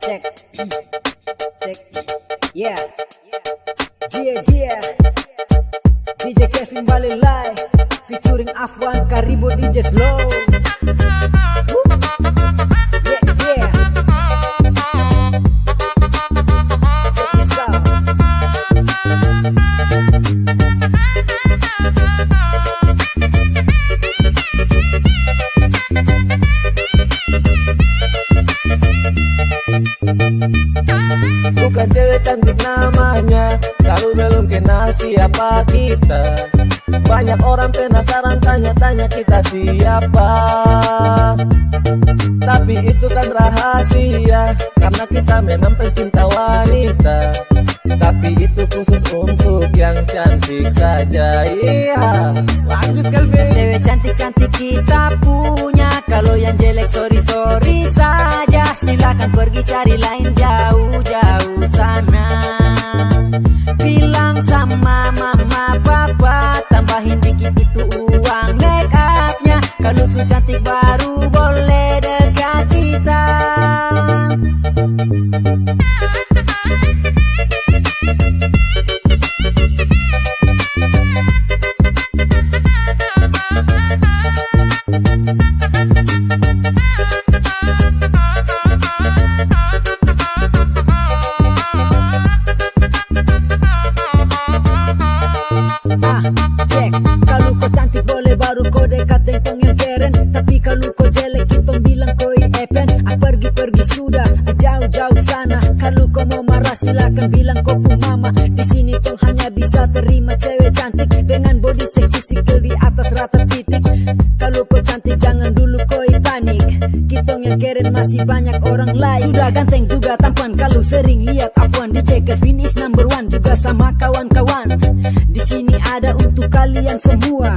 Cek, cek, yeah, yeah, DJ Kevin balik live, featuring Afwan Karibo DJ Slow. Yeah, yeah. Check this out. Bukan cewek cantik namanya, kalau belum kenal siapa kita. Banyak orang penasaran tanya-tanya kita siapa, tapi itu kan rahasia, karena kita memang pencinta wanita. Tapi itu khusus untuk yang cantik saja. Iya, lanjut Kelvin. Cewek cantik-cantik kita punya, kalau yang jelek sorry saja. Silakan pergi cari lain jauh-jauh sana. Bilang sama mama papa, tambahin dikit itu uang make upnya. Kalau su cantik baru boleh dekat kita. Cek, kalau kau cantik boleh baru kau dekat dengan yang keren. Tapi kalau kau jelek kita bilang kau epen. Pergi sudah jauh-jauh sana. Kalau kau mau marah silakan bilang kau pun mama. Di sini tong hanya bisa terima cewek cantik dengan body seksi sikil di atas rata titik. Kalau kau cantik jangan dulu kau panik. Kitong yang keren masih banyak orang lain. Sudah ganteng juga tampan kalau sering lihat Afwan. DJ Kevin is number one juga sama kawan-kawan. Di sini ada untuk kalian semua.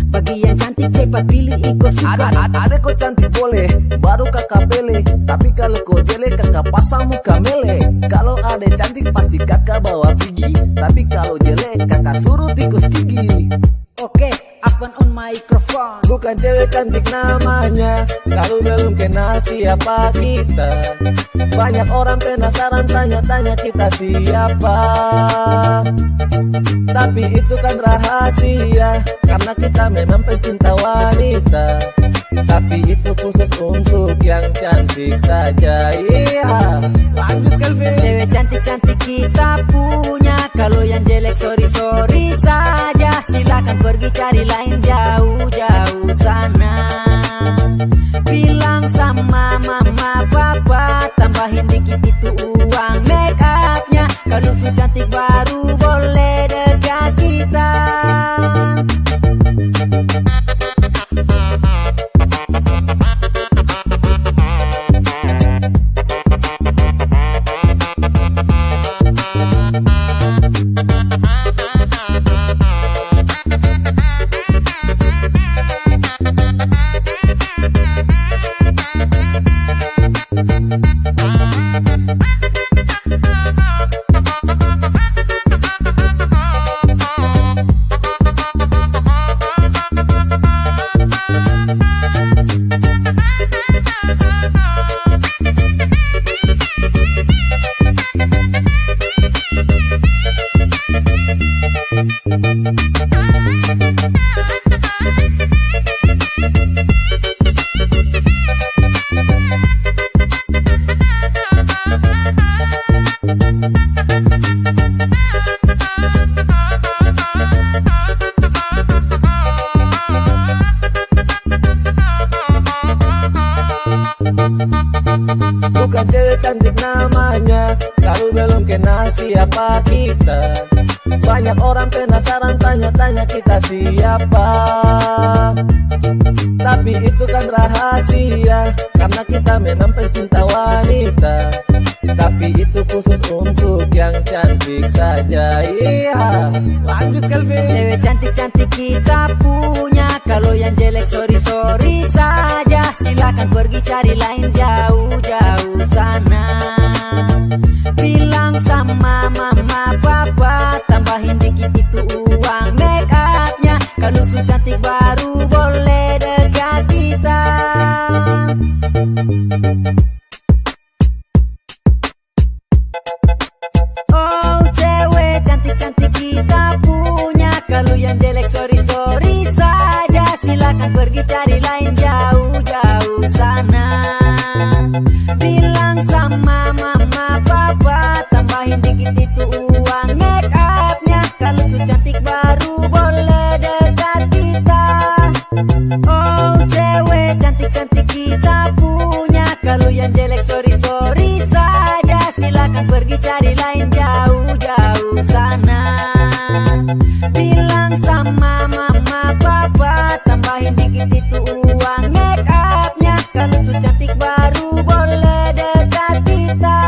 Bagi yang cantik cepat pilih ikut suka. Ada kau cantik boleh, baru kakak pele. Tapi kalau kau jelek kakak pasang muka mele. Kalau ada cantik pasti kakak bawa pergi. Tapi kalau jelek kakak suruh tikus gigi. Oke, Afwan on microphone. Bukan cewek cantik namanya, kalau belum kenal siapa kita. Banyak orang penasaran tanya-tanya kita siapa, tapi itu kan rahasia, karena kita memang pencinta wanita. Tapi itu khusus untuk yang cantik saja. Iya, lanjut Kelvin. Cewek cantik-cantik kita punya, kalau yang jelek sorry saja. Silakan pergi cari lain jauh-jauh sana. Bilang sama mama papa, tambahin dikit itu uang make upnya. Kalau su cantik baru boleh dekat kita. Bukan cewek cantik namanya, kalau belum kenal siapa kita. Banyak orang penasaran tanya-tanya kita siapa, tapi itu kan rahasia, karena kita memang pencinta wanita. Tapi itu khusus untuk yang cantik saja. Iya, lanjut Kelvin. Cewek cantik-cantik kita punya, kalau yang jelek sorry saja. Silakan pergi cari lain jauh-jauh sana. Bilang sama mama papa, tambahin dikit itu uang make upnya. Kalau su cantik baru boleh dekat kita. Kalau yang jelek sorry saja, silakan pergi cari lain jauh-jauh sana. Bilang sama mama papa, tambahin dikit itu uang make upnya. Kalau su cantik baru boleh dekat kita.